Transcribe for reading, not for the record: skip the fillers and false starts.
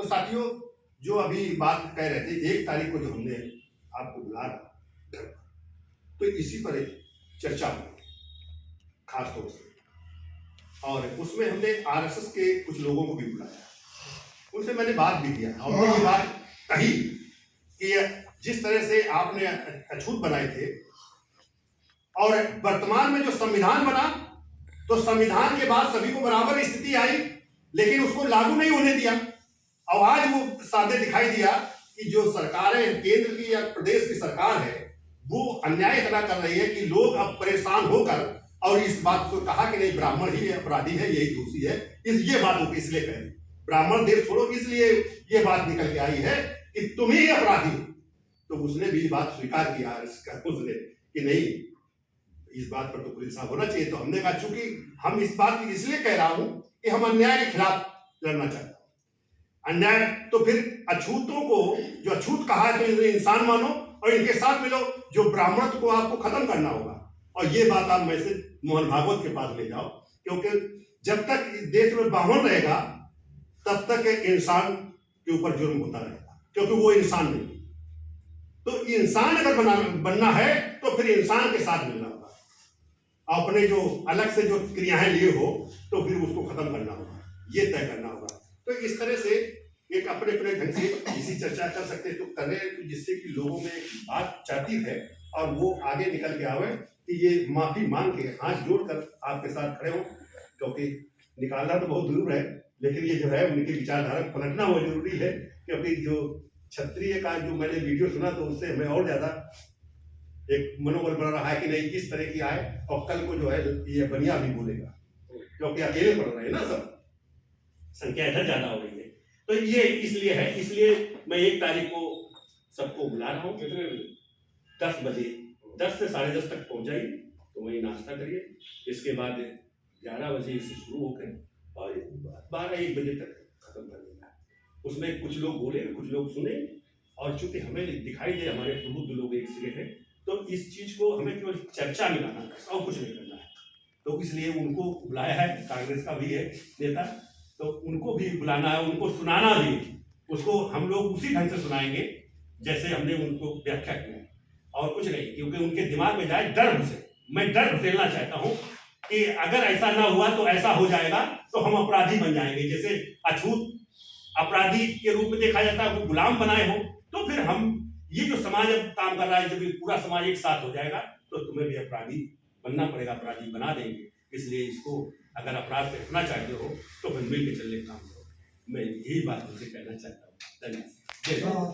तो साथियों, जो अभी बात कह रहे थे 1 तारीख को जो हमने आपको बुला घर पर, तो इसी पर एक चर्चा हुई खास तौर से, और उसमें हमने आरएसएस के कुछ लोगों को भी बुलाया। उनसे मैंने बात भी किया और ये बात कही कि जिस तरह से आपने अछूत बनाए थे और वर्तमान में जो संविधान बना, तो संविधान के बाद सभी को बराबर स्थिति आई, लेकिन उसको लागू नहीं होने दिया। और आज वो साधे दिखाई दिया कि जो सरकारें केंद्र की या प्रदेश की सरकार है, वो अन्याय इतना कर रही है कि लोग अब परेशान होकर और इस बात को कहा कि नहीं ब्राह्मण ही अपराधी है, यही दोषी है। ये बात को इसलिए कह रही, ब्राह्मण देश छोड़ो, इसलिए ये बात निकल के आई है कि तुम ही अपराधी हो। तो उसने भी बात स्वीकार किया उसने कि नहीं, इस बात पर तो पुलिस होना चाहिए। तो हमने कहा चूंकि हम इस बात इसलिए कह रहा हूं कि हम अन्याय के खिलाफ लड़ना चाहते हैं। अन्याय तो फिर अछूतों को, जो अछूत कहा है तो इन्हें इंसान मानो और इनके साथ मिलो। जो ब्राह्मणत्व को आपको खत्म करना होगा, और ये बात आप मैसेज मोहन भागवत के पास ले जाओ, क्योंकि जब तक इस देश में ब्राह्मण रहेगा तब तक इंसान के ऊपर जुर्म होता रहेगा, क्योंकि वो इंसान नहीं। तो इंसान अगर बनना है तो फिर इंसान के साथ मिलना होगा। अपने जो अलग से जो क्रियाएं लिए हो तो फिर उसको खत्म करना होगा, ये तय करना होगा। तो इस तरह से एक अपने अपने ढंग से इसी चर्चा कर सकते तो कर रहे हैं, जिससे कि लोगों में बात चाहती है और वो आगे निकल के आवे कि ये माफी मांग के हाथ जोड़कर आपके साथ खड़े हो। क्योंकि निकालना तो बहुत दूर है, लेकिन ये जो है उनके विचारधारा पलटना बहुत जरूरी है। क्योंकि जो क्षत्रिय का जो मैंने वीडियो सुना तो उससे हमें और ज्यादा एक मनोबल बना रहा है कि नहीं इस तरह की आए, और कल को जो है ये बनिया भी बोलेगा, क्योंकि अकेले पड़ रहे हैं ना, सब संख्या इधर ज्यादा हो रही है। तो ये इसलिए है, इसलिए मैं 1 तारीख को सबको बुला रहा हूँ। कितने बजे? 10 बजे, 10 से 10:30 तक पहुंच जाइए। तो वही नाश्ता करिए, इसके बाद 11 बजे से शुरू होकर और 12-1 बजे तक खत्म कर देना है। उसमें कुछ लोग बोले, कुछ लोग सुने, और चूंकि हमें दिखाई दे हमारे प्रबुद्ध लोग एक जगह है, तो इस चीज को हमें केवल चर्चा में लाना है और कुछ नहीं करना है। तो इसलिए उनको बुलाया है, कांग्रेस का भी है नेता, तो उनको भी बुलाना है, उनको सुनाना भी, उसको हम लोग उसी ढंग से सुनाएंगे जैसे हमने उनको व्याख्या किया है, और कुछ नहीं। क्योंकि उनके दिमाग में जाए डर से, मैं डर फैलना चाहता हूँ कि अगर ऐसा ना हुआ तो ऐसा हो जाएगा, तो हम अपराधी बन जाएंगे। जैसे अछूत अपराधी के रूप में देखा जाता है, वो गुलाम बनाए हो, तो फिर हम ये जो समाज अब काम कर रहा है, जब पूरा समाज एक साथ हो जाएगा तो तुम्हें भी अपराधी बनना पड़ेगा, अपराधी बना देंगे। इसलिए इसको अगर अपराध से हटना चाहते हो तो फिर मिल के चलने काम करो। मैं यही बात उनसे कहना चाहता हूँ। धन्यवाद।